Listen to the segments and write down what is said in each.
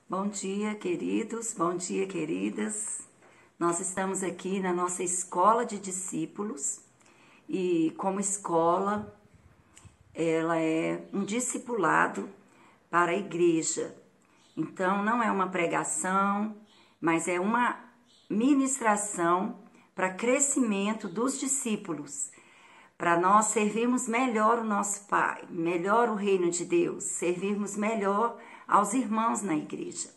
Bom dia, queridos, bom dia, queridas. Nós estamos aqui na nossa escola de discípulos e, como escola, ela é um discipulado para a igreja. Então, não é uma pregação, mas é uma ministração para crescimento dos discípulos, para nós servirmos melhor o nosso Pai, melhor o reino de Deus, servirmos melhor aos irmãos na igreja.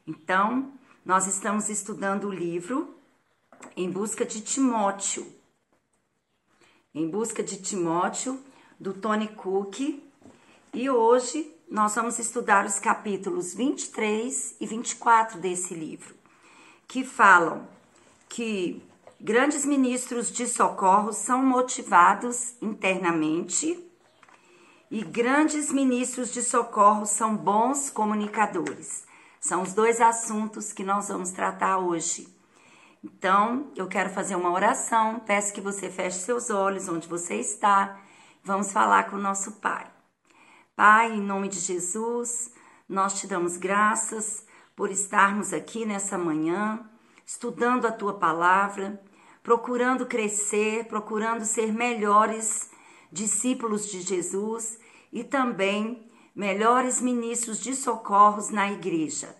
Então, nós estamos estudando o livro Em Busca de Timóteo. Em Busca de Timóteo, do Tony Cook. E hoje nós vamos estudar os capítulos 23 e 24 desse livro, que falam que grandes ministros de socorro são motivados internamente e grandes ministros de socorro são bons comunicadores. São os dois assuntos que nós vamos tratar hoje. Então, eu quero fazer uma oração. Peço que você feche seus olhos onde você está. Vamos falar com o nosso Pai. Pai, em nome de Jesus, nós te damos graças por estarmos aqui nessa manhã, estudando a Tua Palavra, procurando crescer, procurando ser melhores discípulos de Jesus e também melhores ministros de socorros na igreja.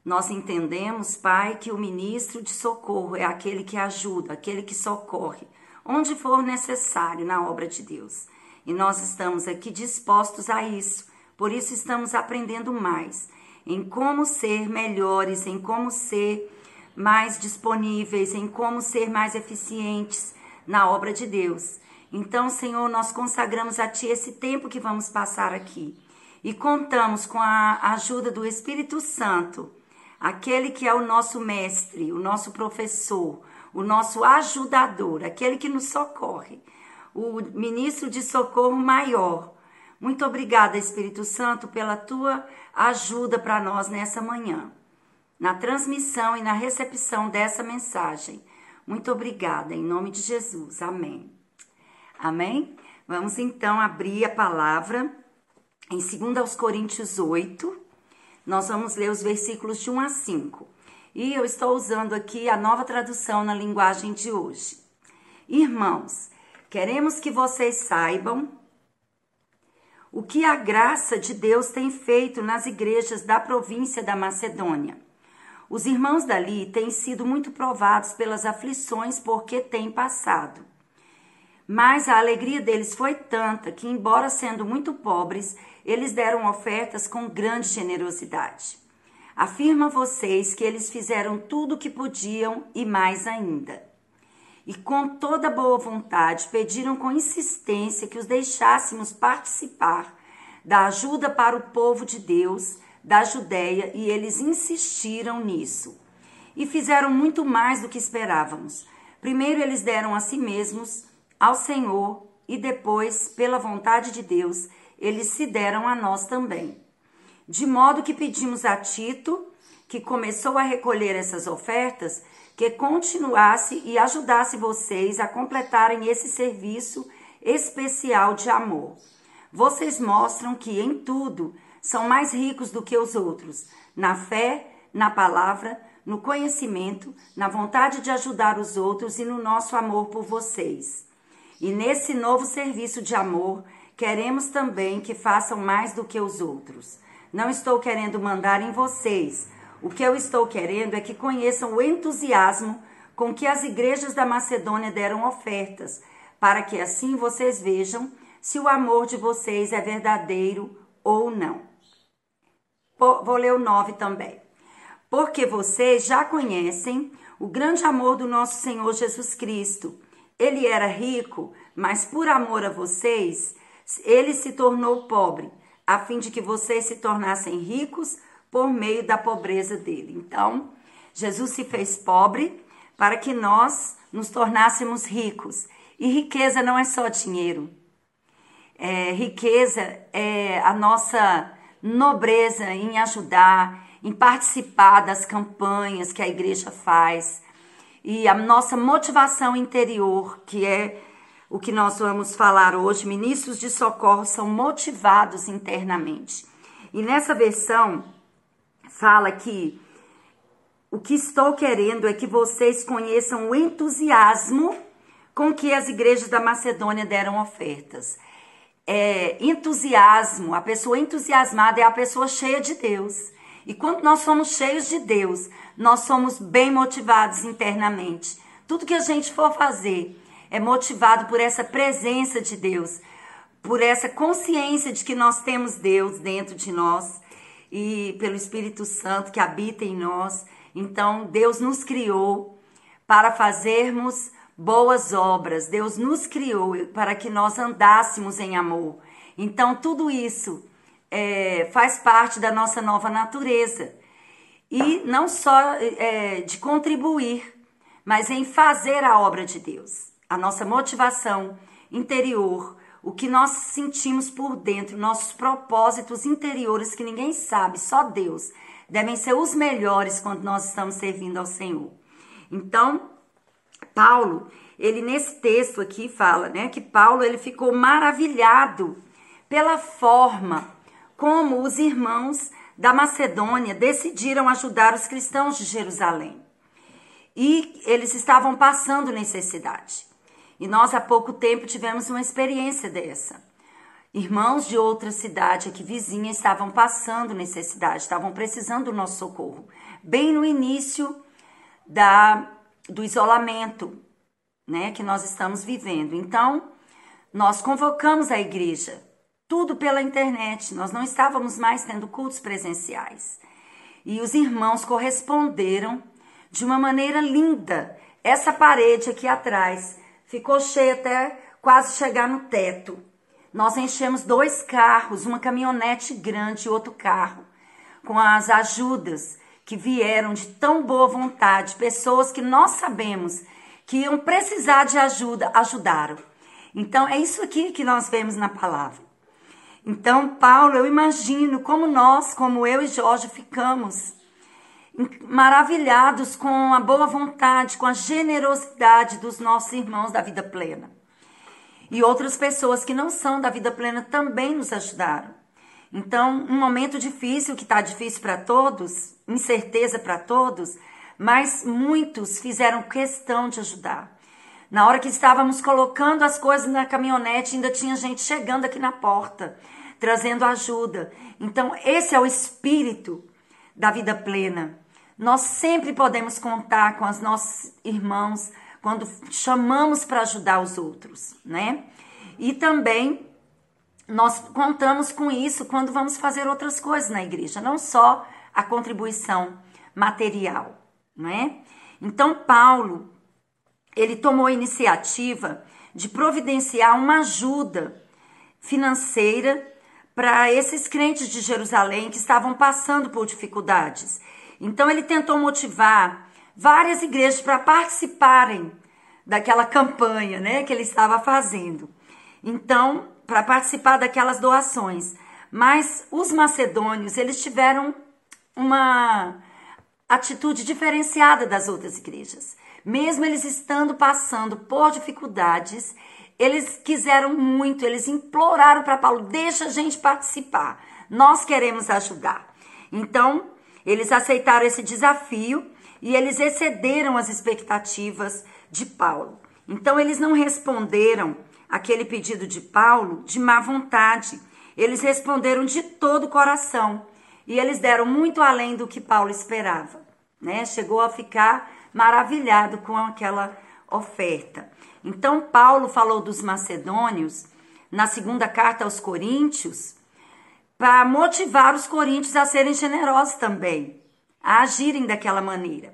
Nós entendemos, Pai, que o ministro de socorro é aquele que ajuda, aquele que socorre, onde for necessário na obra de Deus. E nós estamos aqui dispostos a isso, por isso estamos aprendendo mais em como ser melhores, em como ser mais disponíveis, em como ser mais eficientes na obra de Deus. Então, Senhor, nós consagramos a Ti esse tempo que vamos passar aqui e contamos com a ajuda do Espírito Santo, aquele que é o nosso mestre, o nosso professor, o nosso ajudador, aquele que nos socorre, o ministro de socorro maior. Muito obrigada, Espírito Santo, pela Tua ajuda para nós nessa manhã, na transmissão e na recepção dessa mensagem. Muito obrigada, em nome de Jesus. Amém. Amém? Vamos então abrir a palavra em 2 Coríntios 8. Nós vamos ler os versículos de 1 a 5. E eu estou usando aqui a nova tradução na linguagem de hoje. Irmãos, queremos que vocês saibam o que a graça de Deus tem feito nas igrejas da província da Macedônia. Os irmãos dali têm sido muito provados pelas aflições porque têm passado. Mas a alegria deles foi tanta que, embora sendo muito pobres, eles deram ofertas com grande generosidade. Afirmo a vocês que eles fizeram tudo o que podiam e mais ainda. E com toda boa vontade pediram com insistência que os deixássemos participar da ajuda para o povo de Deus, da Judéia, e eles insistiram nisso. E fizeram muito mais do que esperávamos. Primeiro eles deram a si mesmos ao Senhor e depois, pela vontade de Deus, eles se deram a nós também. De modo que pedimos a Tito, que começou a recolher essas ofertas, que continuasse e ajudasse vocês a completarem esse serviço especial de amor. Vocês mostram que em tudo são mais ricos do que os outros, na fé, na palavra, no conhecimento, na vontade de ajudar os outros e no nosso amor por vocês. E nesse novo serviço de amor, queremos também que façam mais do que os outros. Não estou querendo mandar em vocês. O que eu estou querendo é que conheçam o entusiasmo com que as igrejas da Macedônia deram ofertas, para que assim vocês vejam se o amor de vocês é verdadeiro ou não. Vou ler o 9 também. Porque vocês já conhecem o grande amor do nosso Senhor Jesus Cristo. Ele era rico, mas por amor a vocês, ele se tornou pobre, a fim de que vocês se tornassem ricos por meio da pobreza dele. Então, Jesus se fez pobre para que nós nos tornássemos ricos. E riqueza não é só dinheiro. Riqueza é a nossa nobreza em ajudar, em participar das campanhas que a igreja faz. E a nossa motivação interior, que é o que nós vamos falar hoje, ministros de socorro são motivados internamente. E nessa versão fala que o que estou querendo é que vocês conheçam o entusiasmo com que as igrejas da Macedônia deram ofertas. Entusiasmo, a pessoa entusiasmada é a pessoa cheia de Deus. E quando nós somos cheios de Deus, nós somos bem motivados internamente. Tudo que a gente for fazer é motivado por essa presença de Deus, por essa consciência de que nós temos Deus dentro de nós e pelo Espírito Santo que habita em nós. Então, Deus nos criou para fazermos boas obras. Deus nos criou para que nós andássemos em amor. Então, tudo isso faz parte da nossa nova natureza. E não só de contribuir, mas em fazer a obra de Deus. A nossa motivação interior, o que nós sentimos por dentro, nossos propósitos interiores que ninguém sabe, só Deus, devem ser os melhores quando nós estamos servindo ao Senhor. Então, Paulo, ele nesse texto aqui fala, né, que Paulo ele ficou maravilhado pela forma como os irmãos da Macedônia decidiram ajudar os cristãos de Jerusalém. E eles estavam passando necessidade. E nós há pouco tempo tivemos uma experiência dessa. Irmãos de outra cidade aqui vizinha estavam passando necessidade, estavam precisando do nosso socorro. Bem no início do isolamento, né, que nós estamos vivendo. Então, nós convocamos a igreja, tudo pela internet. Nós não estávamos mais tendo cultos presenciais. E os irmãos corresponderam de uma maneira linda. Essa parede aqui atrás ficou cheia até quase chegar no teto. Nós enchemos 2 carros, uma caminhonete grande e outro carro, com as ajudas que vieram de tão boa vontade. Pessoas que nós sabemos que iam precisar de ajuda, ajudaram. Então, é isso aqui que nós vemos na palavra. Então, Paulo, eu imagino como nós, como eu e Jorge, ficamos maravilhados com a boa vontade, com a generosidade dos nossos irmãos da vida plena. E outras pessoas que não são da vida plena também nos ajudaram. Então, um momento difícil, que está difícil para todos, incerteza para todos, mas muitos fizeram questão de ajudar. Na hora que estávamos colocando as coisas na caminhonete, ainda tinha gente chegando aqui na porta, trazendo ajuda. Então, esse é o espírito da vida plena. Nós sempre podemos contar com os nossos irmãos quando chamamos para ajudar os outros, né? E também nós contamos com isso quando vamos fazer outras coisas na igreja, não só a contribuição material, né? Então, Paulo, ele tomou a iniciativa de providenciar uma ajuda financeira para esses crentes de Jerusalém que estavam passando por dificuldades. Então, ele tentou motivar várias igrejas para participarem daquela campanha, né, que ele estava fazendo. Então, para participar daquelas doações. Mas os macedônios, eles tiveram uma atitude diferenciada das outras igrejas. Mesmo eles estando passando por dificuldades, eles quiseram muito, eles imploraram para Paulo, deixa a gente participar, nós queremos ajudar. Então, eles aceitaram esse desafio e eles excederam as expectativas de Paulo. Então, eles não responderam aquele pedido de Paulo de má vontade, eles responderam de todo o coração e eles deram muito além do que Paulo esperava, né? Chegou a ficar maravilhado com aquela oferta. Então, Paulo falou dos macedônios na segunda carta aos Coríntios para motivar os coríntios a serem generosos também, a agirem daquela maneira.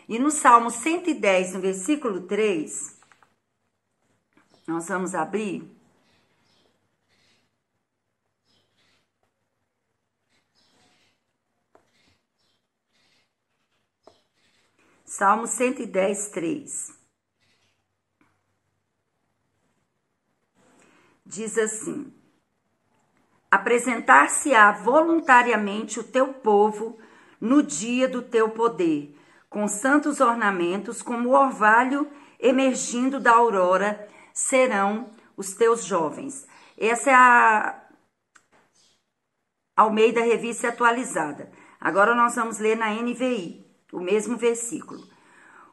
E no Salmo 110, no versículo 3, nós vamos abrir. Salmo 110, 3. Diz assim: apresentar-se-á voluntariamente o teu povo no dia do teu poder, com santos ornamentos, como o orvalho emergindo da aurora, serão os teus jovens. Essa é a Almeida Revista Atualizada. Agora nós vamos ler na NVI, o mesmo versículo.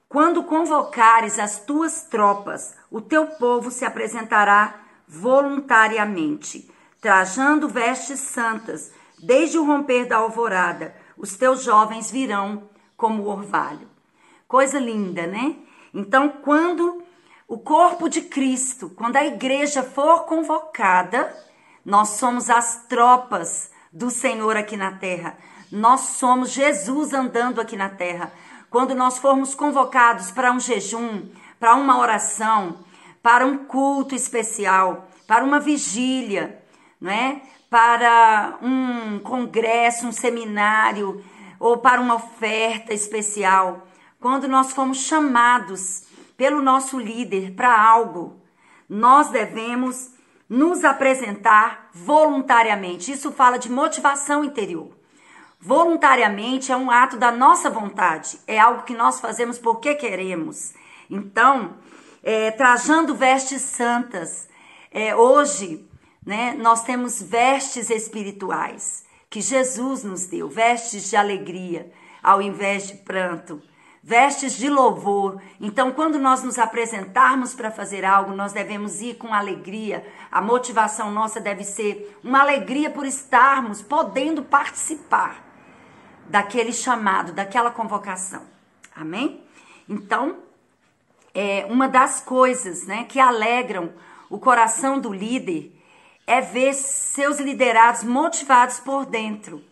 Quando convocares as tuas tropas, o teu povo se apresentará voluntariamente, trajando vestes santas, desde o romper da alvorada, os teus jovens virão como orvalho. Coisa linda, né? Então, quando o corpo de Cristo, quando a igreja for convocada, nós somos as tropas do Senhor aqui na terra. Nós somos Jesus andando aqui na terra. Quando nós formos convocados para um jejum, para uma oração, para um culto especial, para uma vigília, não é? Para um congresso, um seminário, ou para uma oferta especial, quando nós fomos chamados pelo nosso líder para algo, nós devemos nos apresentar voluntariamente. Isso fala de motivação interior. Voluntariamente é um ato da nossa vontade, é algo que nós fazemos porque queremos. Então, trajando vestes santas, hoje, né, nós temos vestes espirituais que Jesus nos deu, vestes de alegria ao invés de pranto, vestes de louvor. Então, quando nós nos apresentarmos para fazer algo, nós devemos ir com alegria. A motivação nossa deve ser uma alegria por estarmos podendo participar daquele chamado, daquela convocação. Amém? Então, uma das coisas, né, que alegram o coração do líder é ver seus liderados motivados por dentro.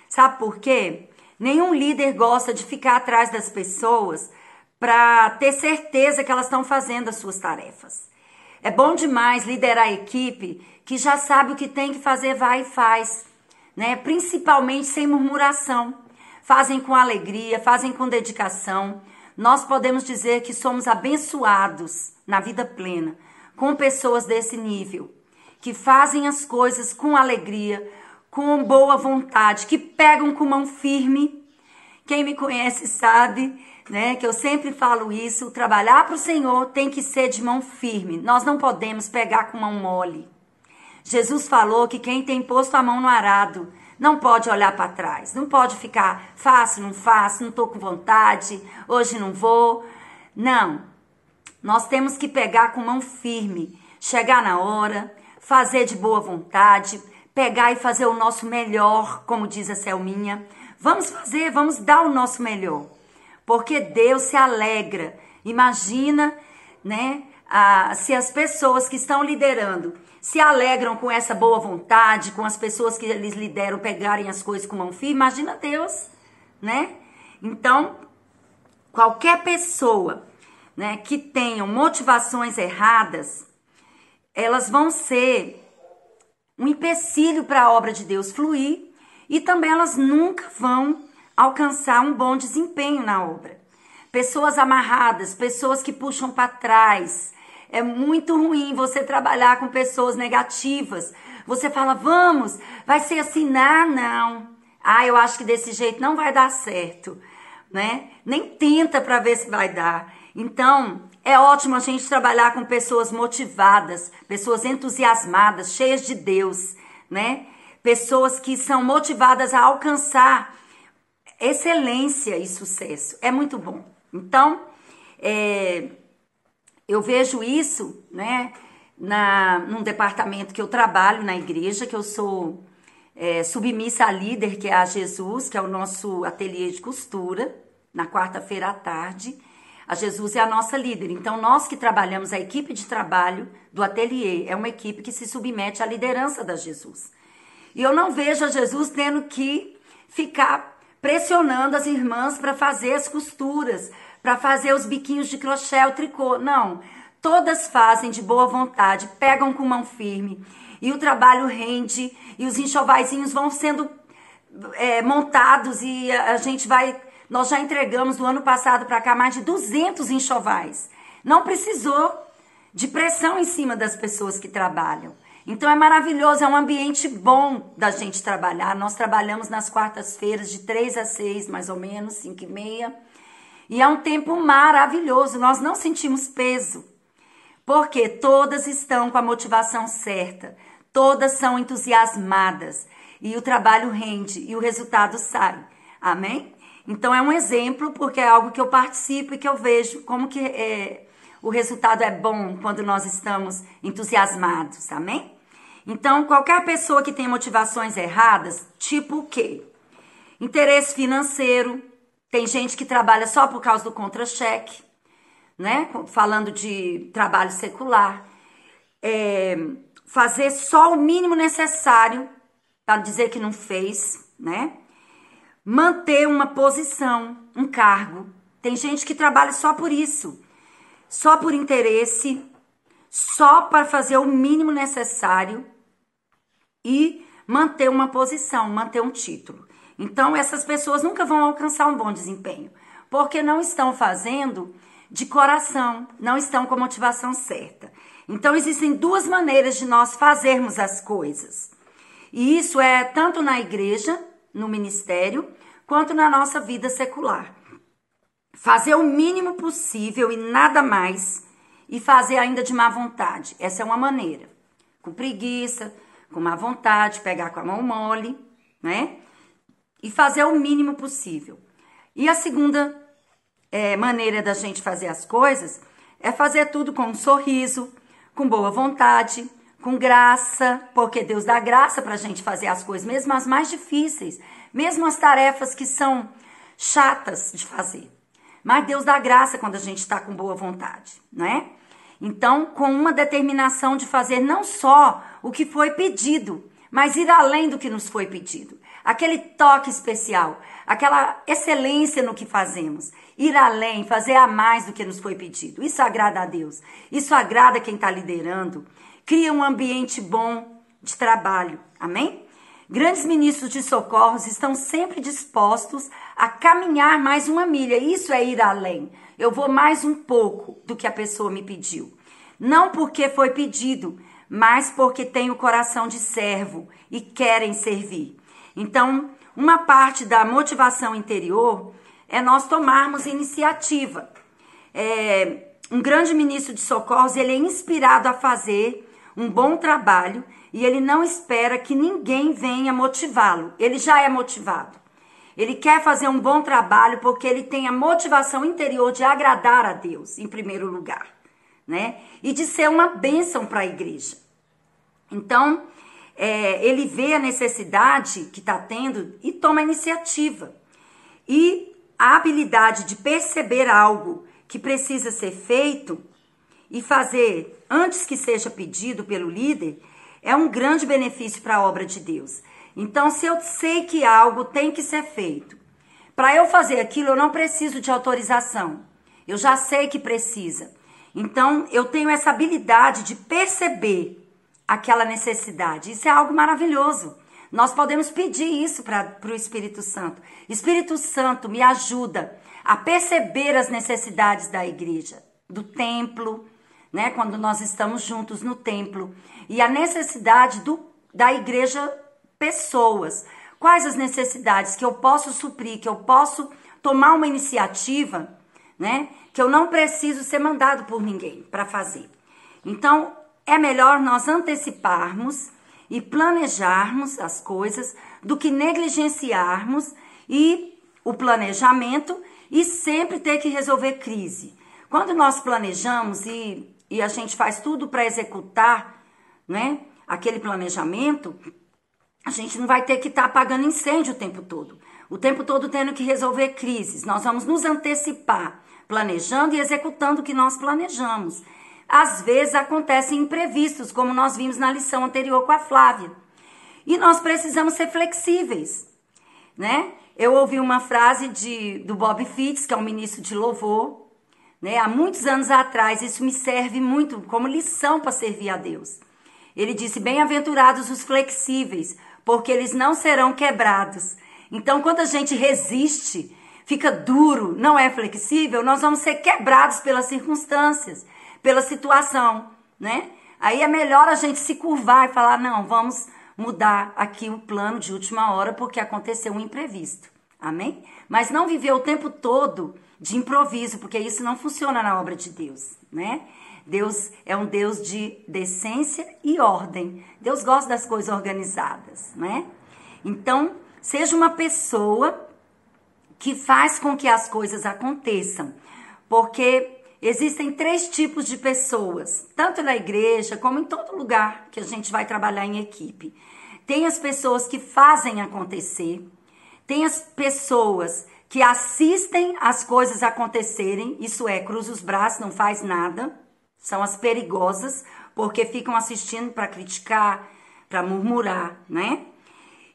Sabe por quê? Nenhum líder gosta de ficar atrás das pessoas para ter certeza que elas estão fazendo as suas tarefas. É bom demais liderar a equipe que já sabe o que tem que fazer, vai e faz, né? Principalmente sem murmuração. Fazem com alegria, fazem com dedicação. Nós podemos dizer que somos abençoados na vida plena com pessoas desse nível, que fazem as coisas com alegria, com boa vontade, que pegam com mão firme. Quem me conhece sabe, né, que eu sempre falo isso, trabalhar para o Senhor tem que ser de mão firme. Nós não podemos pegar com mão mole. Jesus falou que quem tem posto a mão no arado não pode olhar para trás, não pode ficar faço, não estou com vontade, hoje não vou. Não, nós temos que pegar com mão firme, chegar na hora, fazer de boa vontade, pegar e fazer o nosso melhor, como diz a Selminha. Vamos fazer, vamos dar o nosso melhor, porque Deus se alegra. Imagina, né, se as pessoas que estão liderando se alegram com essa boa vontade, com as pessoas que eles lideram pegarem as coisas com mão firme, imagina Deus, né? Então, qualquer pessoa, né, que tenham motivações erradas, elas vão ser um empecilho para a obra de Deus fluir e também elas nunca vão alcançar um bom desempenho na obra. Pessoas amarradas, pessoas que puxam para trás. É muito ruim você trabalhar com pessoas negativas. Você fala, vamos, vai ser assim, não. Eu acho que desse jeito não vai dar certo, né? Nem tenta para ver se vai dar. Então, é ótimo a gente trabalhar com pessoas motivadas, pessoas entusiasmadas, cheias de Deus, né? Pessoas que são motivadas a alcançar excelência e sucesso. É muito bom. Então, eu vejo isso, né, num departamento que eu trabalho na igreja, que eu sou submissa a líder, que é a Jesus, que é o nosso ateliê de costura, na quarta-feira à tarde. A Jesus é a nossa líder. Então, nós que trabalhamos, a equipe de trabalho do ateliê, é uma equipe que se submete à liderança da Jesus. E eu não vejo a Jesus tendo que ficar pressionando as irmãs para fazer as costuras, para fazer os biquinhos de crochê, o tricô. Não, todas fazem de boa vontade, pegam com mão firme e o trabalho rende e os enxovaizinhos vão sendo montados e nós já entregamos do ano passado para cá mais de 200 enxovais. Não precisou de pressão em cima das pessoas que trabalham. Então é maravilhoso, é um ambiente bom da gente trabalhar. Nós trabalhamos nas quartas-feiras de 3 a 6, mais ou menos, 5h30. E é um tempo maravilhoso, nós não sentimos peso. Porque todas estão com a motivação certa, todas são entusiasmadas. E o trabalho rende e o resultado sai. Amém? Então é um exemplo, porque é algo que eu participo e que eu vejo como que o resultado é bom quando nós estamos entusiasmados. Amém? Então, qualquer pessoa que tem motivações erradas, tipo o quê? Interesse financeiro. Tem gente que trabalha só por causa do contra-cheque, né? Falando de trabalho secular. Fazer só o mínimo necessário para dizer que não fez, né? Manter uma posição, um cargo. Tem gente que trabalha só por isso, só por interesse, só para fazer o mínimo necessário e manter uma posição, manter um título. Então, essas pessoas nunca vão alcançar um bom desempenho, porque não estão fazendo de coração, não estão com a motivação certa. Então, existem duas maneiras de nós fazermos as coisas. E isso é tanto na igreja, no ministério, quanto na nossa vida secular. Fazer o mínimo possível e nada mais, e fazer ainda de má vontade. Essa é uma maneira. Com preguiça, com má vontade, pegar com a mão mole, né? E fazer o mínimo possível. E a segunda maneira da gente fazer as coisas é fazer tudo com um sorriso, com boa vontade, com graça, porque Deus dá graça para a gente fazer as coisas, mesmo as mais difíceis, mesmo as tarefas que são chatas de fazer. Mas Deus dá graça quando a gente está com boa vontade, não é? Então, com uma determinação de fazer não só o que foi pedido, mas ir além do que nos foi pedido. Aquele toque especial, aquela excelência no que fazemos. Ir além, fazer a mais do que nos foi pedido. Isso agrada a Deus. Isso agrada quem está liderando. Cria um ambiente bom de trabalho. Amém? Grandes ministros de socorros estão sempre dispostos a caminhar mais uma milha. Isso é ir além. Eu vou mais um pouco do que a pessoa me pediu. Não porque foi pedido, mas porque tem o coração de servo e querem servir. Então, uma parte da motivação interior é nós tomarmos iniciativa. Um grande ministro de socorros, ele é inspirado a fazer um bom trabalho e ele não espera que ninguém venha motivá-lo. Ele já é motivado. Ele quer fazer um bom trabalho porque ele tem a motivação interior de agradar a Deus, em primeiro lugar, né? E de ser uma bênção para a igreja. Então, ele vê a necessidade que está tendo e toma a iniciativa. E a habilidade de perceber algo que precisa ser feito e fazer antes que seja pedido pelo líder é um grande benefício para a obra de Deus. Então, se eu sei que algo tem que ser feito, para eu fazer aquilo eu não preciso de autorização. Eu já sei que precisa. Então, eu tenho essa habilidade de perceber aquela necessidade. Isso é algo maravilhoso. Nós podemos pedir isso para o Espírito Santo. Espírito Santo, me ajuda a perceber as necessidades da igreja, do templo, né? Quando nós estamos juntos no templo. E a necessidade da igreja, pessoas. Quais as necessidades que eu posso suprir, que eu posso tomar uma iniciativa, né? Que eu não preciso ser mandado por ninguém para fazer. Então, é melhor nós anteciparmos e planejarmos as coisas do que negligenciarmos o planejamento e sempre ter que resolver crise. Quando nós planejamos e a gente faz tudo para executar, né, aquele planejamento, a gente não vai ter que estar apagando incêndio o tempo todo tendo que resolver crises. Nós vamos nos antecipar, planejando e executando o que nós planejamos. Às vezes acontecem imprevistos, como nós vimos na lição anterior com a Flávia. E nós precisamos ser flexíveis, né? Eu ouvi uma frase do Bob Fitts, que é um ministro de louvor, né? Há muitos anos atrás, isso me serve muito como lição para servir a Deus. Ele disse, bem-aventurados os flexíveis, porque eles não serão quebrados. Então, quando a gente resiste, fica duro, não é flexível, nós vamos ser quebrados pelas circunstâncias, pela situação, né? Aí é melhor a gente se curvar e falar, não, vamos mudar aqui o plano de última hora porque aconteceu um imprevisto, amém? Mas não viver o tempo todo de improviso, porque isso não funciona na obra de Deus, né? Deus é um Deus de decência e ordem. Deus gosta das coisas organizadas, né? Então, seja uma pessoa que faz com que as coisas aconteçam. Porque existem 3 tipos de pessoas, tanto na igreja como em todo lugar que a gente vai trabalhar em equipe. Tem as pessoas que fazem acontecer, tem as pessoas que assistem as coisas acontecerem, isso é, cruza os braços, não faz nada, são as perigosas, porque ficam assistindo para criticar, para murmurar, né?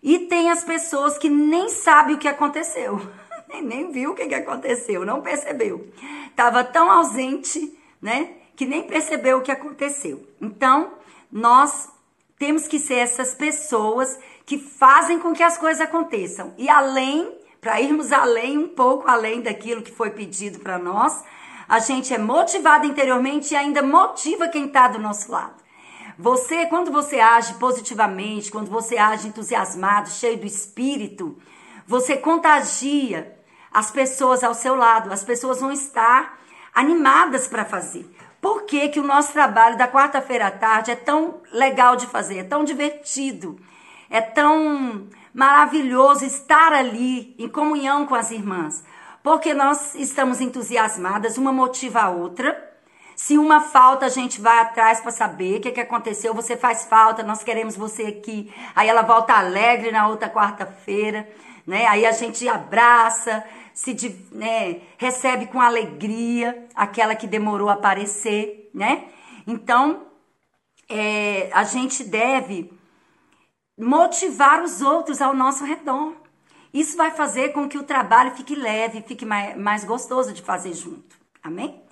E tem as pessoas que nem sabem o que aconteceu, nem viu o que aconteceu, não percebeu. Estava tão ausente, né, que nem percebeu o que aconteceu. Então, nós temos que ser essas pessoas que fazem com que as coisas aconteçam. E para irmos além, um pouco além daquilo que foi pedido para nós, a gente é motivado interiormente e ainda motiva quem está do nosso lado. Quando você age positivamente, quando você age entusiasmado, cheio do espírito, você contagia as pessoas ao seu lado. As pessoas vão estar animadas para fazer. Por que que o nosso trabalho da quarta-feira à tarde é tão legal de fazer, é tão divertido, é tão maravilhoso estar ali em comunhão com as irmãs? Porque nós estamos entusiasmadas, uma motiva a outra. Se uma falta, a gente vai atrás para saber o que aconteceu. Você faz falta, nós queremos você aqui. Aí ela volta alegre na outra quarta-feira, né? Aí a gente abraça, recebe com alegria aquela que demorou a aparecer, né? Então, a gente deve motivar os outros ao nosso redor. Isso vai fazer com que o trabalho fique leve, fique mais gostoso de fazer junto. Amém?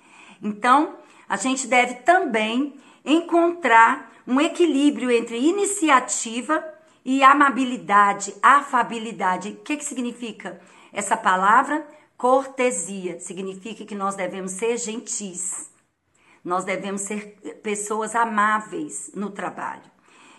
Então, a gente deve também encontrar um equilíbrio entre iniciativa e amabilidade, afabilidade. O que significa essa palavra? Cortesia. Significa que nós devemos ser gentis. Nós devemos ser pessoas amáveis no trabalho.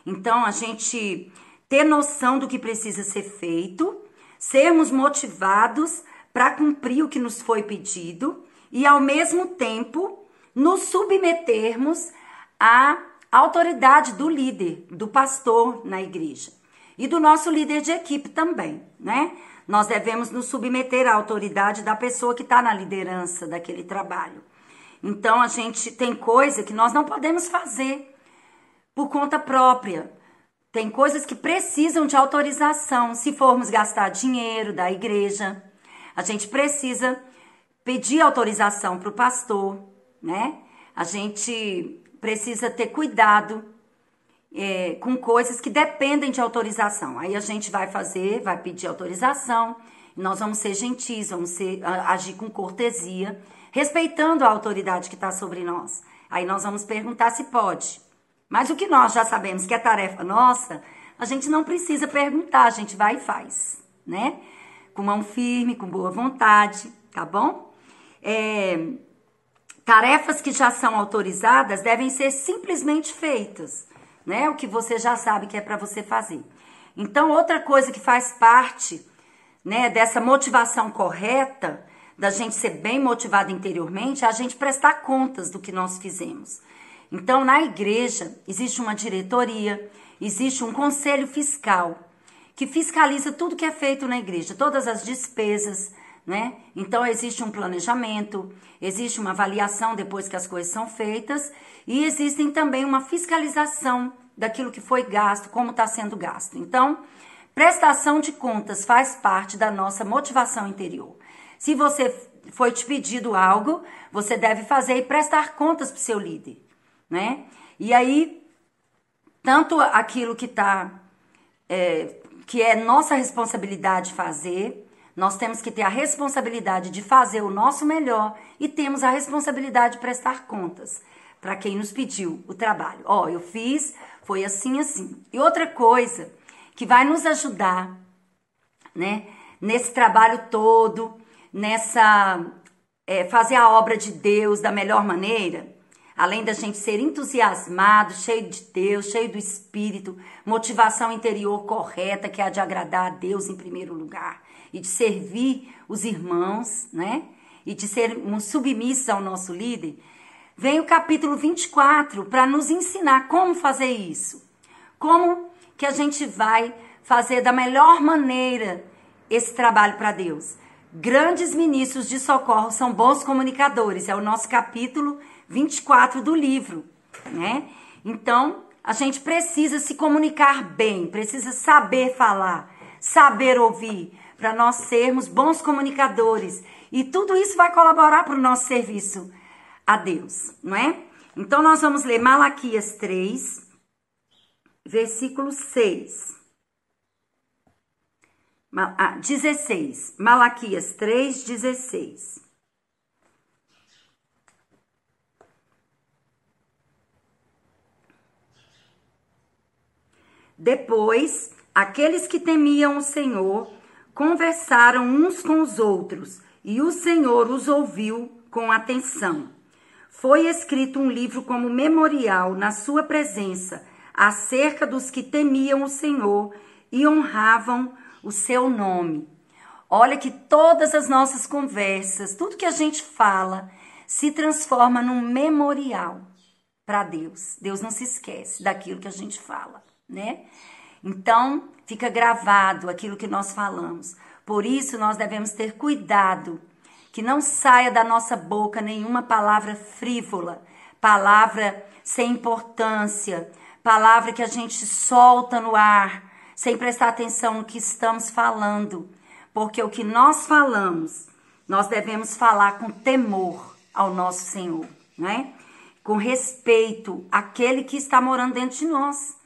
Então, a gente ter noção do que precisa ser feito, sermos motivados para cumprir o que nos foi pedido e, ao mesmo tempo, nos submetermos à autoridade do líder, do pastor na igreja e do nosso líder de equipe também, né? Nós devemos nos submeter à autoridade da pessoa que está na liderança daquele trabalho. Então, a gente tem coisa que nós não podemos fazer por conta própria. Tem coisas que precisam de autorização. Se formos gastar dinheiro da igreja, a gente precisa pedir autorização para o pastor, né? A gente precisa ter cuidado com coisas que dependem de autorização. Aí a gente vai pedir autorização, nós vamos ser gentis, agir com cortesia, respeitando a autoridade que está sobre nós. Aí nós vamos perguntar se pode. Mas o que nós já sabemos que é tarefa nossa, a gente não precisa perguntar, a gente vai e faz, né? Com mão firme, com boa vontade, tá bom? Tarefas que já são autorizadas devem ser simplesmente feitas, né? O que você já sabe que é para você fazer. Então, outra coisa que faz parte, né, dessa motivação correta, da gente ser bem motivado interiormente, é a gente prestar contas do que nós fizemos. Então, na igreja, existe uma diretoria, existe um conselho fiscal, que fiscaliza tudo que é feito na igreja, todas as despesas, né? Então, existe um planejamento, existe uma avaliação depois que as coisas são feitas e existem também uma fiscalização daquilo que foi gasto, como está sendo gasto. Então, prestação de contas faz parte da nossa motivação interior. Se você foi te pedido algo, você deve fazer e prestar contas para o seu líder, né? E aí, tanto aquilo que é nossa responsabilidade fazer, nós temos que ter a responsabilidade de fazer o nosso melhor e temos a responsabilidade de prestar contas para quem nos pediu o trabalho. Eu fiz, foi assim, assim. E outra coisa que vai nos ajudar, né, nesse trabalho todo, fazer a obra de Deus da melhor maneira, além da gente ser entusiasmado, cheio de Deus, cheio do Espírito, motivação interior correta, que é a de agradar a Deus em primeiro lugar, e de servir os irmãos, né? E de sermos submissos ao nosso líder, vem o capítulo 24 para nos ensinar como fazer isso. Como que a gente vai fazer da melhor maneira esse trabalho para Deus. Grandes ministros de socorro são bons comunicadores. É o nosso capítulo 24 do livro, né? Então, a gente precisa se comunicar bem, precisa saber falar, saber ouvir, para nós sermos bons comunicadores. E tudo isso vai colaborar para o nosso serviço a Deus, não é? Então, nós vamos ler Malaquias 3, versículo 6. 16. Malaquias 3, 16. Depois, aqueles que temiam o Senhor conversaram uns com os outros, e o Senhor os ouviu com atenção. Foi escrito um livro como memorial na sua presença, acerca dos que temiam o Senhor e honravam o seu nome. Olha que todas as nossas conversas, tudo que a gente fala, se transforma num memorial para Deus. Deus não se esquece daquilo que a gente fala, né? Então, fica gravado aquilo que nós falamos. Por isso, nós devemos ter cuidado que não saia da nossa boca nenhuma palavra frívola, palavra sem importância, palavra que a gente solta no ar, sem prestar atenção no que estamos falando. Porque o que nós falamos, nós devemos falar com temor ao nosso Senhor, né? Com respeito àquele que está morando dentro de nós.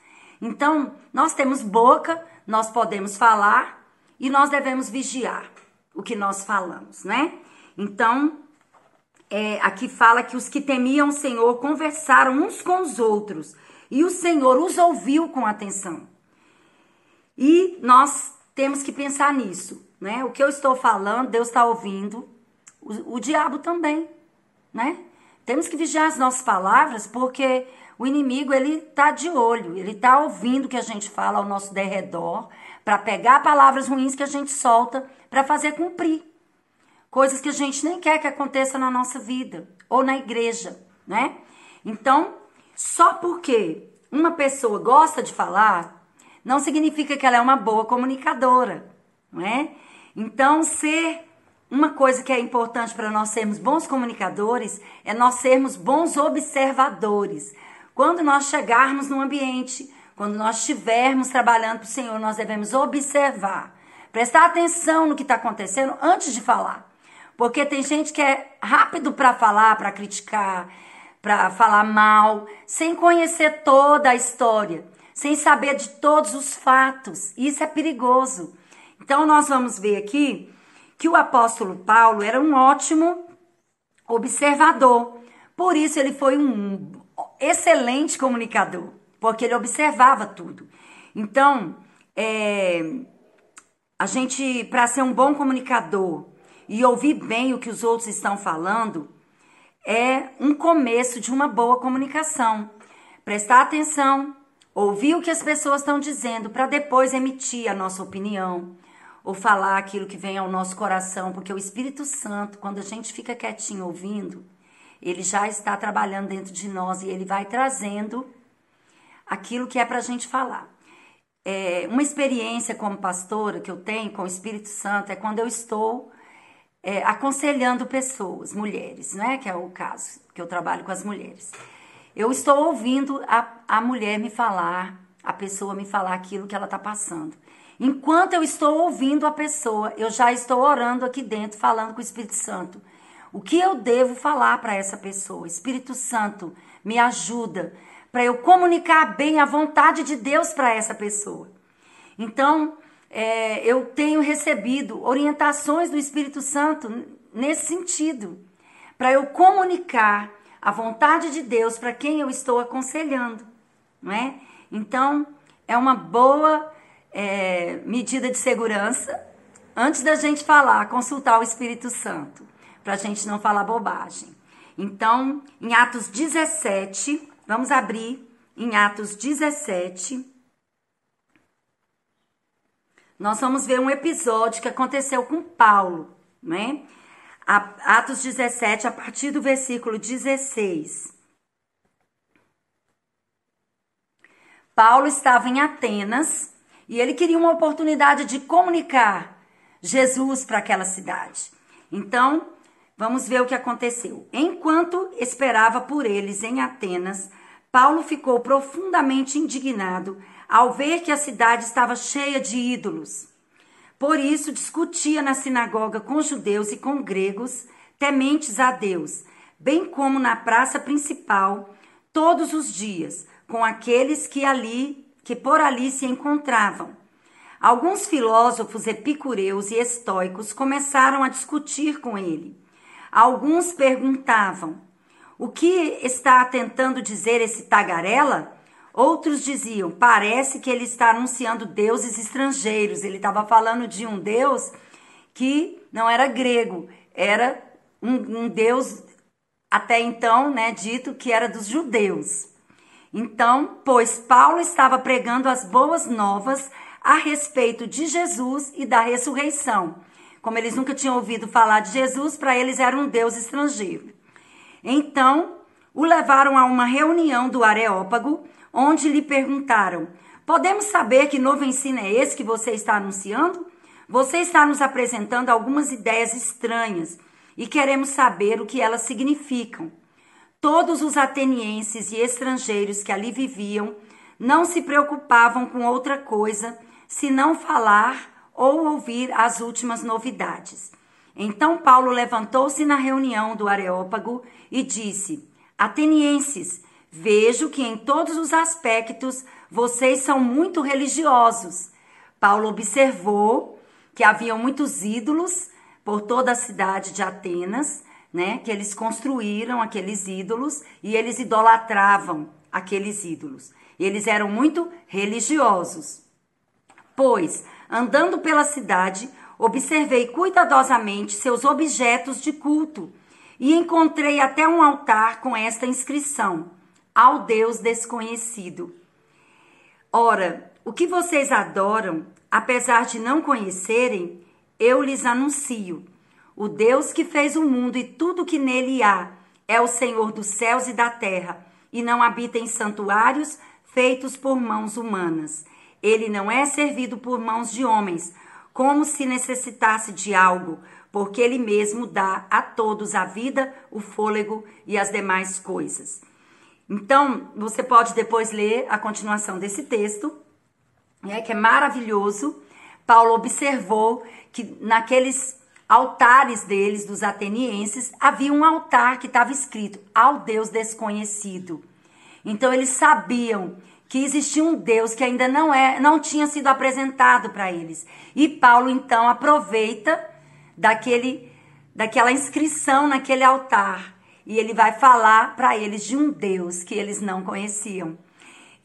Então, nós temos boca, nós podemos falar e nós devemos vigiar o que nós falamos, né? Então, aqui fala que os que temiam o Senhor conversaram uns com os outros e o Senhor os ouviu com atenção. E nós temos que pensar nisso, né? O que eu estou falando, Deus está ouvindo, o diabo também, né? Temos que vigiar as nossas palavras, porque o inimigo, ele está de olho, ele está ouvindo o que a gente fala ao nosso derredor, para pegar palavras ruins que a gente solta, para fazer cumprir. Coisas que a gente nem quer que aconteça na nossa vida, ou na igreja, né? Então, só porque uma pessoa gosta de falar, não significa que ela é uma boa comunicadora, não é? Então, uma coisa que é importante para nós sermos bons comunicadores é nós sermos bons observadores. Quando nós chegarmos num ambiente, quando nós estivermos trabalhando para o Senhor, nós devemos observar, prestar atenção no que está acontecendo antes de falar. Porque tem gente que é rápido para falar, para criticar, para falar mal, sem conhecer toda a história, sem saber de todos os fatos. Isso é perigoso. Então, nós vamos ver aqui que o apóstolo Paulo era um ótimo observador. Por isso, ele foi um excelente comunicador, porque ele observava tudo. Então, a gente, para ser um bom comunicador e ouvir bem o que os outros estão falando, é um começo de uma boa comunicação. Prestar atenção, ouvir o que as pessoas estão dizendo, para depois emitir a nossa opinião, ou falar aquilo que vem ao nosso coração, porque o Espírito Santo, quando a gente fica quietinho ouvindo, ele já está trabalhando dentro de nós e ele vai trazendo aquilo que é para a gente falar. Uma experiência como pastora que eu tenho com o Espírito Santo é quando eu estou aconselhando pessoas, mulheres, né? Que é o caso, que eu trabalho com as mulheres. Eu estou ouvindo a mulher me falar, a pessoa me falar aquilo que ela está passando. Enquanto eu estou ouvindo a pessoa, eu já estou orando aqui dentro, falando com o Espírito Santo. O que eu devo falar para essa pessoa? Espírito Santo, me ajuda para eu comunicar bem a vontade de Deus para essa pessoa. Então, eu tenho recebido orientações do Espírito Santo nesse sentido, para eu comunicar a vontade de Deus para quem eu estou aconselhando, não é? Então, é uma boa medida de segurança, antes da gente falar, consultar o Espírito Santo, para a gente não falar bobagem. Então, em Atos 17, vamos abrir em Atos 17, nós vamos ver um episódio que aconteceu com Paulo, né? Atos 17, a partir do versículo 16. Paulo estava em Atenas e ele queria uma oportunidade de comunicar Jesus para aquela cidade. Então, vamos ver o que aconteceu. Enquanto esperava por eles em Atenas, Paulo ficou profundamente indignado ao ver que a cidade estava cheia de ídolos. Por isso, discutia na sinagoga com judeus e com gregos, tementes a Deus, bem como na praça principal, todos os dias, com aqueles que por ali se encontravam. Alguns filósofos epicureus e estoicos começaram a discutir com ele. Alguns perguntavam: o que está tentando dizer esse tagarela? Outros diziam: parece que ele está anunciando deuses estrangeiros. Ele estava falando de um deus que não era grego, era um deus até então, dito que era dos judeus. Então, pois Paulo estava pregando as boas novas a respeito de Jesus e da ressurreição. Como eles nunca tinham ouvido falar de Jesus, para eles era um deus estrangeiro. Então, o levaram a uma reunião do Areópago, onde lhe perguntaram: podemos saber que novo ensino é esse que você está anunciando? Você está nos apresentando algumas ideias estranhas e queremos saber o que elas significam. Todos os atenienses e estrangeiros que ali viviam não se preocupavam com outra coisa senão falar ou ouvir as últimas novidades. Então Paulo levantou-se na reunião do Areópago e disse: atenienses, vejo que em todos os aspectos vocês são muito religiosos. Paulo observou que haviam muitos ídolos por toda a cidade de Atenas, que eles construíram aqueles ídolos e eles idolatravam aqueles ídolos. Eles eram muito religiosos. Pois, andando pela cidade, observei cuidadosamente seus objetos de culto e encontrei até um altar com esta inscrição: ao Deus desconhecido. Ora, o que vocês adoram, apesar de não conhecerem, eu lhes anuncio. O Deus que fez o mundo e tudo que nele há é o Senhor dos céus e da terra, e não habita em santuários feitos por mãos humanas. Ele não é servido por mãos de homens, como se necessitasse de algo, porque ele mesmo dá a todos a vida, o fôlego e as demais coisas. Então, você pode depois ler a continuação desse texto, que é maravilhoso. Paulo observou que naqueles altares deles, dos atenienses, havia um altar que estava escrito: ao Deus desconhecido. Então, eles sabiam que existia um Deus que ainda não tinha sido apresentado para eles. E Paulo, então, aproveita daquela inscrição naquele altar e ele vai falar para eles de um Deus que eles não conheciam.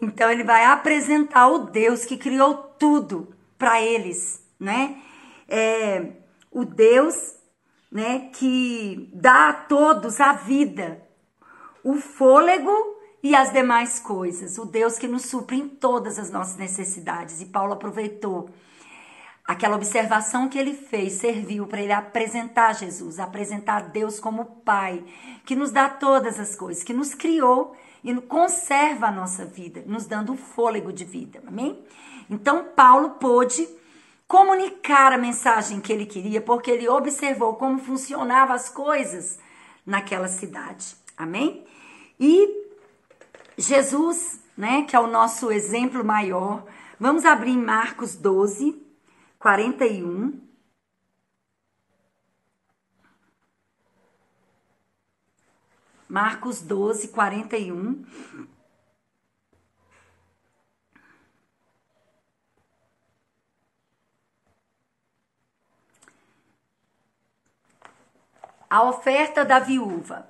Então, ele vai apresentar o Deus que criou tudo para eles, o Deus, que dá a todos a vida, o fôlego e as demais coisas. O Deus que nos supre em todas as nossas necessidades. E Paulo aproveitou aquela observação que ele fez, serviu para ele apresentar Jesus, apresentar Deus como Pai, que nos dá todas as coisas, que nos criou e conserva a nossa vida, nos dando o fôlego de vida. Amém? Então, Paulo pôde comunicar a mensagem que ele queria, porque ele observou como funcionavam as coisas naquela cidade. Amém? E Jesus, que é o nosso exemplo maior, vamos abrir em Marcos 12, 41. Marcos 12, 41. A oferta da viúva.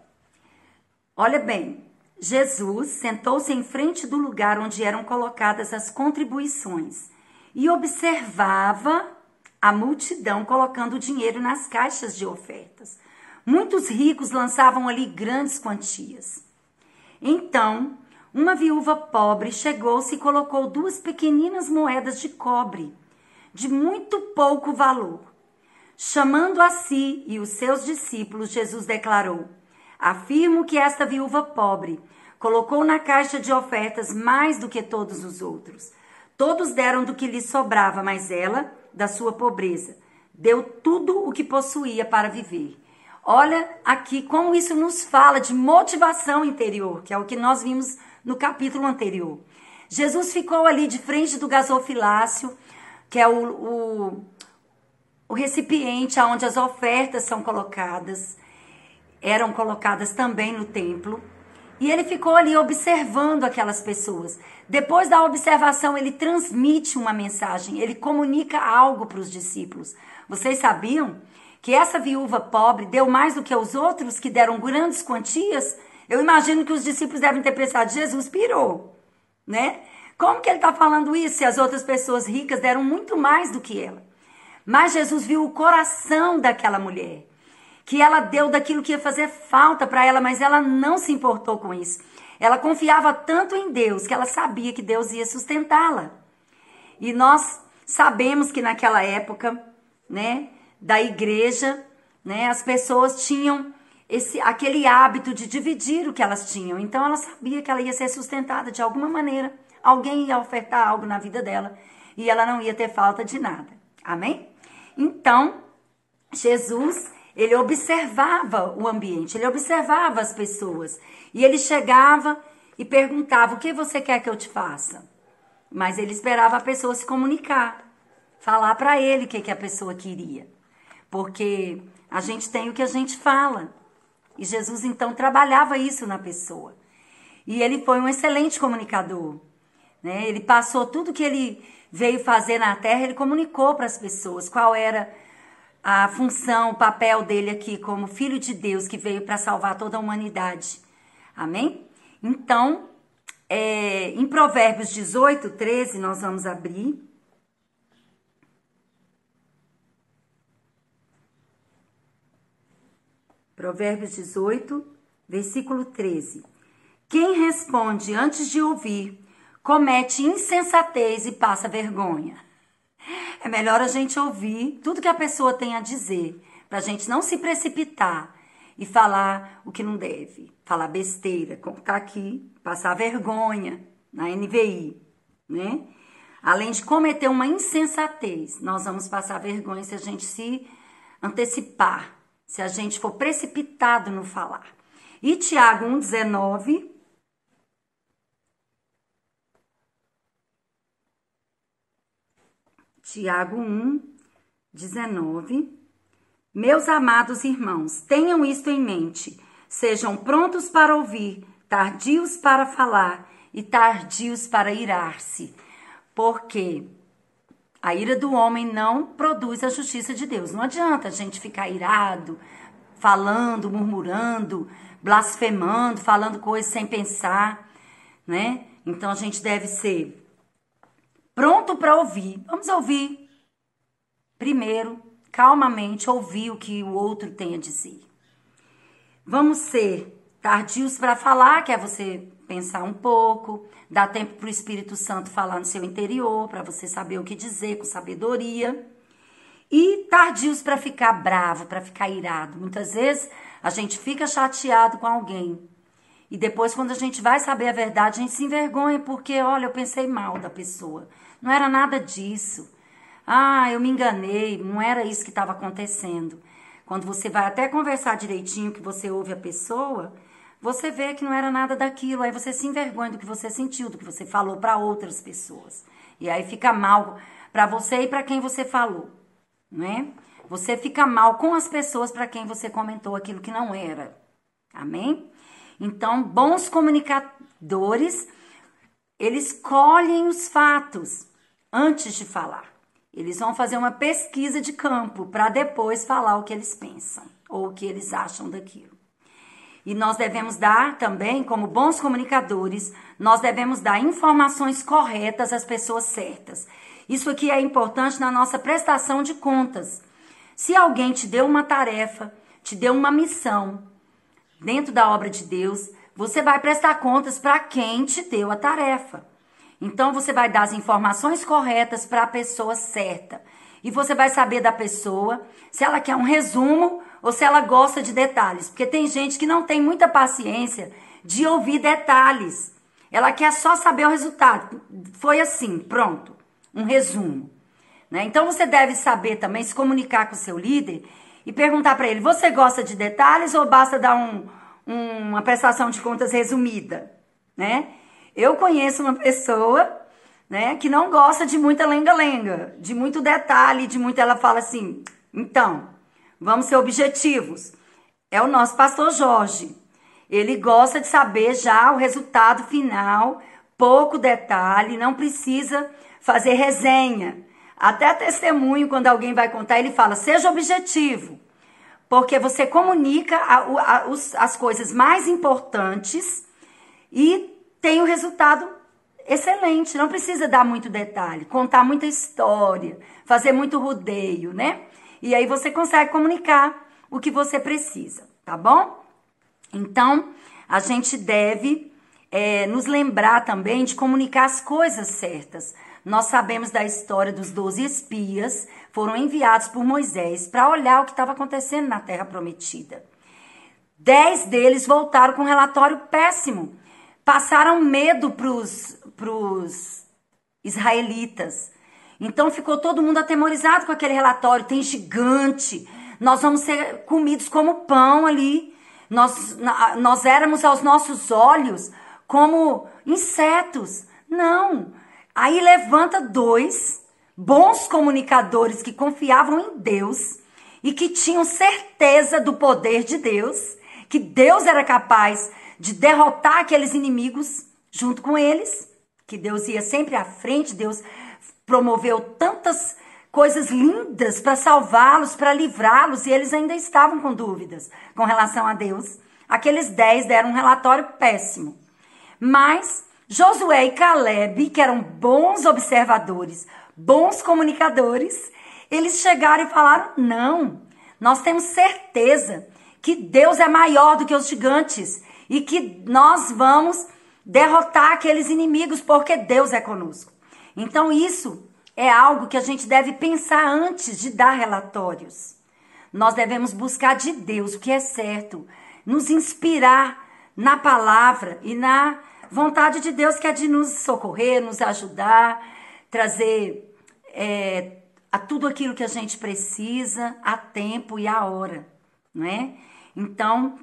Olha bem, Jesus sentou-se em frente do lugar onde eram colocadas as contribuições e observava a multidão colocando dinheiro nas caixas de ofertas. Muitos ricos lançavam ali grandes quantias. Então, uma viúva pobre chegou-se e colocou 2 pequeninas moedas de cobre, de muito pouco valor. Chamando a si e os seus discípulos, Jesus declarou: afirmo que esta viúva pobre colocou na caixa de ofertas mais do que todos os outros. Todos deram do que lhe sobrava, mas ela, da sua pobreza, deu tudo o que possuía para viver. Olha aqui como isso nos fala de motivação interior, que é o que nós vimos no capítulo anterior. Jesus ficou ali de frente do gasofilácio, que é o recipiente onde as ofertas são colocadas, eram colocadas também no templo. E ele ficou ali observando aquelas pessoas. Depois da observação, ele transmite uma mensagem, ele comunica algo para os discípulos. Vocês sabiam que essa viúva pobre deu mais do que os outros que deram grandes quantias? Eu imagino que os discípulos devem ter pensado, Jesus pirou, né? Como que ele está falando isso se as outras pessoas ricas deram muito mais do que ela? Mas Jesus viu o coração daquela mulher, que ela deu daquilo que ia fazer falta para ela, mas ela não se importou com isso. Ela confiava tanto em Deus que ela sabia que Deus ia sustentá-la. E nós sabemos que naquela época, né, da igreja, né, as pessoas tinham aquele hábito de dividir o que elas tinham. Então ela sabia que ela ia ser sustentada de alguma maneira. Alguém ia ofertar algo na vida dela e ela não ia ter falta de nada. Amém? Então, Jesus, ele observava o ambiente, ele observava as pessoas. E ele chegava e perguntava, o que você quer que eu te faça? Mas ele esperava a pessoa se comunicar, falar para ele o que a pessoa queria. Porque a gente tem o que a gente fala. E Jesus, então, trabalhava isso na pessoa. E ele foi um excelente comunicador, né? Ele passou tudo que ele veio fazer na terra, ele comunicou para as pessoas qual era a função, o papel dele aqui como Filho de Deus que veio para salvar toda a humanidade. Amém? Então, em Provérbios 18, 13, nós vamos abrir. Provérbios 18, versículo 13. Quem responde antes de ouvir, comete insensatez e passa vergonha. É melhor a gente ouvir tudo que a pessoa tem a dizer, para a gente não se precipitar e falar o que não deve, falar besteira, como está aqui, passar vergonha na NVI, né? Além de cometer uma insensatez, nós vamos passar vergonha se a gente se antecipar, se a gente for precipitado no falar. E Tiago 1,19... Tiago 1, 19. Meus amados irmãos, tenham isto em mente. Sejam prontos para ouvir, tardios para falar e tardios para irar-se. Porque a ira do homem não produz a justiça de Deus. Não adianta a gente ficar irado, falando, murmurando, blasfemando, falando coisas sem pensar, né? Então a gente deve ser pronto para ouvir. Vamos ouvir. Primeiro, calmamente, ouvir o que o outro tem a dizer. Vamos ser tardios para falar, que é você pensar um pouco, dar tempo para o Espírito Santo falar no seu interior, para você saber o que dizer com sabedoria. E tardios para ficar bravo, para ficar irado. Muitas vezes a gente fica chateado com alguém. E depois, quando a gente vai saber a verdade, a gente se envergonha, porque, olha, eu pensei mal da pessoa. Não era nada disso. Ah, eu me enganei, não era isso que estava acontecendo. Quando você vai até conversar direitinho, que você ouve a pessoa, você vê que não era nada daquilo. Aí você se envergonha do que você sentiu, do que você falou para outras pessoas. E aí fica mal para você e para quem você falou, né? Você fica mal com as pessoas para quem você comentou aquilo que não era. Amém? Então, bons comunicadores, eles colhem os fatos antes de falar. Eles vão fazer uma pesquisa de campo para depois falar o que eles pensam ou o que eles acham daquilo. E nós devemos dar também, como bons comunicadores, nós devemos dar informações corretas às pessoas certas. Isso aqui é importante na nossa prestação de contas. Se alguém te deu uma tarefa, te deu uma missão dentro da obra de Deus, você vai prestar contas para quem te deu a tarefa. Então, você vai dar as informações corretas para a pessoa certa. E você vai saber da pessoa se ela quer um resumo ou se ela gosta de detalhes. Porque tem gente que não tem muita paciência de ouvir detalhes. Ela quer só saber o resultado. Foi assim, pronto. Um resumo. né? Então você deve saber também se comunicar com o seu líder e perguntar para ele: você gosta de detalhes ou basta dar uma prestação de contas resumida, né? Eu conheço uma pessoa, né, que não gosta de muita lenga-lenga, de muito detalhe, de muito. Ela fala assim: então, vamos ser objetivos. É o nosso pastor Jorge. Ele gosta de saber já o resultado final, pouco detalhe, não precisa fazer resenha. Até testemunho, quando alguém vai contar, ele fala: seja objetivo, porque você comunica as coisas mais importantes e tem o resultado excelente. Não precisa dar muito detalhe, contar muita história, fazer muito rodeio, né? E aí você consegue comunicar o que você precisa, tá bom? Então, a gente deve nos lembrar também de comunicar as coisas certas. Nós sabemos da história dos 12 espias, foram enviados por Moisés para olhar o que estava acontecendo na Terra Prometida. 10 deles voltaram com um relatório péssimo. Passaram medo para os israelitas. Então ficou todo mundo atemorizado com aquele relatório. Tem gigante, nós vamos ser comidos como pão ali. Nós éramos aos nossos olhos como insetos. Não. Aí levanta 2 bons comunicadores que confiavam em Deus e que tinham certeza do poder de Deus, que Deus era capaz de derrotar aqueles inimigos junto com eles, que Deus ia sempre à frente. Deus promoveu tantas coisas lindas para salvá-los, para livrá-los, e eles ainda estavam com dúvidas com relação a Deus. Aqueles 10 deram um relatório péssimo. Mas Josué e Caleb, que eram bons observadores, bons comunicadores, eles chegaram e falaram: não, nós temos certeza que Deus é maior do que os gigantes e que nós vamos derrotar aqueles inimigos porque Deus é conosco. Então isso é algo que a gente deve pensar antes de dar relatórios. Nós devemos buscar de Deus o que é certo, nos inspirar na palavra e na vontade de Deus, que é de nos socorrer, nos ajudar, trazer a tudo aquilo que a gente precisa, a tempo e a hora, não é? Então,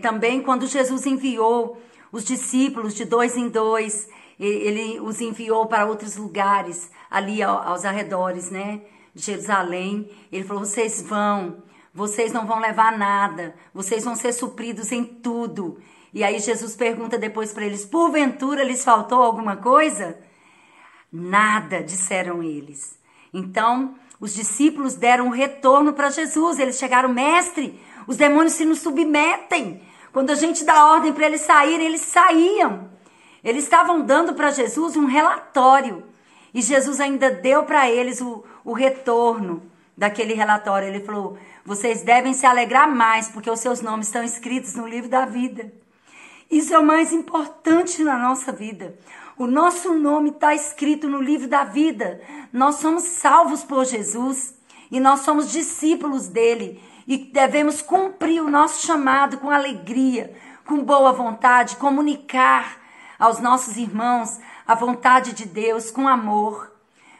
também quando Jesus enviou os discípulos de 2 em 2, ele os enviou para outros lugares, ali aos arredores, né, de Jerusalém. Ele falou: vocês não vão levar nada, vocês vão ser supridos em tudo. E aí Jesus pergunta depois para eles: porventura lhes faltou alguma coisa? Nada, disseram eles. Então, os discípulos deram um retorno para Jesus. Eles chegaram: mestre, os demônios se nos submetem. Quando a gente dá ordem para eles saírem, eles saíam. Eles estavam dando para Jesus um relatório. E Jesus ainda deu para eles o retorno daquele relatório. Ele falou: vocês devem se alegrar mais, porque os seus nomes estão escritos no livro da vida. Isso é o mais importante na nossa vida. O nosso nome está escrito no livro da vida. Nós somos salvos por Jesus e nós somos discípulos dele. E devemos cumprir o nosso chamado com alegria, com boa vontade, comunicar aos nossos irmãos a vontade de Deus com amor,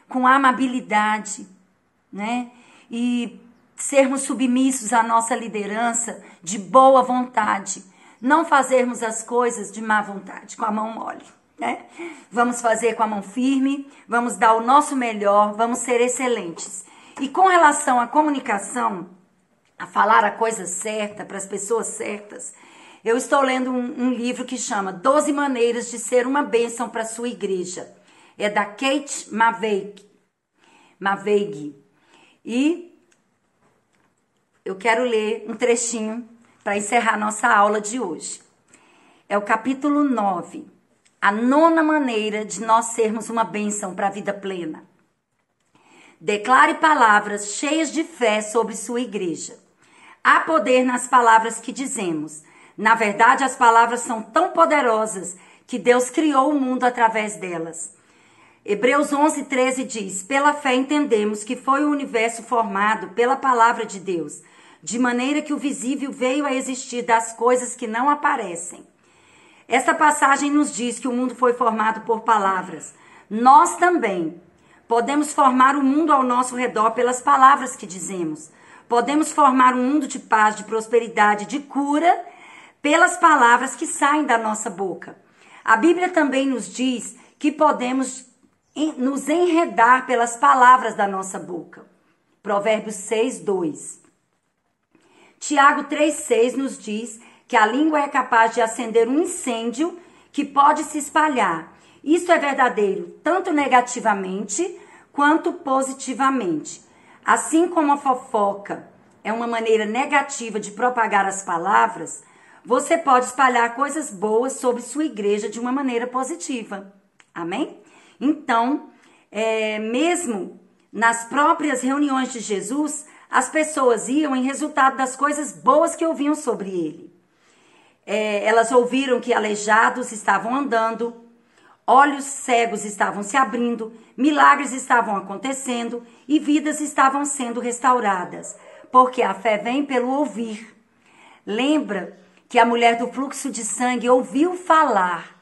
com amabilidade, né? E sermos submissos à nossa liderança de boa vontade. Não fazermos as coisas de má vontade, com a mão mole, né? Vamos fazer com a mão firme, vamos dar o nosso melhor, vamos ser excelentes. E com relação à comunicação, a falar a coisa certa para as pessoas certas, eu estou lendo um livro que chama 12 Maneiras de Ser uma Bênção para a Sua Igreja. É da Kate Maveig. E eu quero ler um trechinho para encerrar nossa aula de hoje. É o capítulo 9, a 9ª maneira de nós sermos uma bênção para a vida plena. Declare palavras cheias de fé sobre sua igreja. Há poder nas palavras que dizemos. Na verdade, as palavras são tão poderosas que Deus criou o mundo através delas. Hebreus 11:13 diz: pela fé entendemos que foi o universo formado pela palavra de Deus, de maneira que o visível veio a existir das coisas que não aparecem. Esta passagem nos diz que o mundo foi formado por palavras. Nós também Podemos formar o mundo ao nosso redor pelas palavras que dizemos. Podemos formar um mundo de paz, de prosperidade, de cura, pelas palavras que saem da nossa boca. A Bíblia também nos diz que podemos nos enredar pelas palavras da nossa boca. Provérbios 6:2. Tiago 3:6 nos diz que a língua é capaz de acender um incêndio que pode se espalhar. Isso é verdadeiro, tanto negativamente quanto positivamente. Assim como a fofoca é uma maneira negativa de propagar as palavras, você pode espalhar coisas boas sobre sua igreja de uma maneira positiva. Amém? Então, mesmo nas próprias reuniões de Jesus, as pessoas iam em resultado das coisas boas que ouviam sobre ele. Elas ouviram que aleijados estavam andando, olhos cegos estavam se abrindo, milagres estavam acontecendo e vidas estavam sendo restauradas, porque a fé vem pelo ouvir. Lembra que a mulher do fluxo de sangue ouviu falar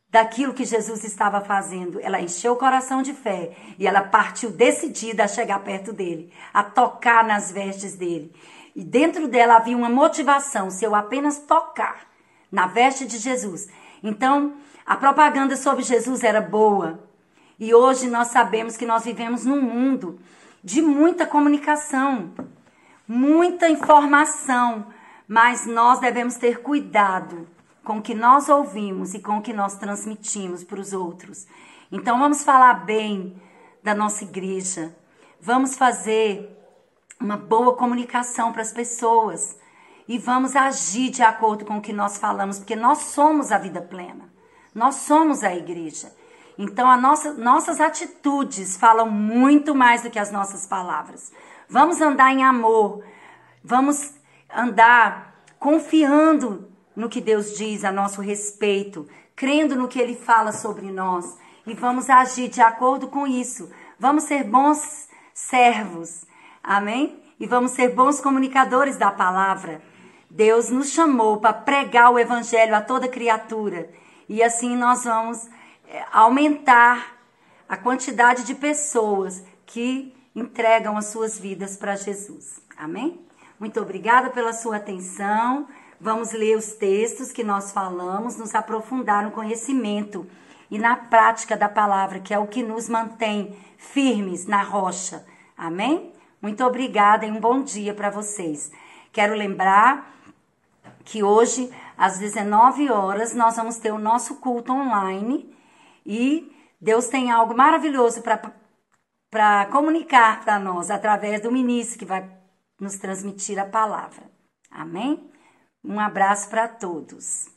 daquilo que Jesus estava fazendo. Ela encheu o coração de fé e ela partiu decidida a chegar perto dele, a tocar nas vestes dele. E dentro dela havia uma motivação: se eu apenas tocar na veste de Jesus. Então, a propaganda sobre Jesus era boa. E hoje nós sabemos que nós vivemos num mundo de muita comunicação, muita informação, mas nós devemos ter cuidado com o que nós ouvimos e com o que nós transmitimos para os outros. Então vamos falar bem da nossa igreja, vamos fazer uma boa comunicação para as pessoas e vamos agir de acordo com o que nós falamos, porque nós somos a vida plena, nós somos a igreja. Então nossas atitudes falam muito mais do que as nossas palavras. Vamos andar em amor, vamos andar confiando no que Deus diz a nosso respeito, crendo no que Ele fala sobre nós e vamos agir de acordo com isso. Vamos ser bons servos, amém? E vamos ser bons comunicadores da palavra. Deus nos chamou para pregar o evangelho a toda criatura e assim nós vamos aumentar a quantidade de pessoas que entregam as suas vidas para Jesus, amém? Muito obrigada pela sua atenção. Vamos ler os textos que nós falamos, nos aprofundar no conhecimento e na prática da palavra, que é o que nos mantém firmes na rocha. Amém? Muito obrigada e um bom dia para vocês. Quero lembrar que hoje, às 19 horas, nós vamos ter o nosso culto online e Deus tem algo maravilhoso para comunicar para nós, através do ministro que vai nos transmitir a palavra. Amém? Um abraço para todos.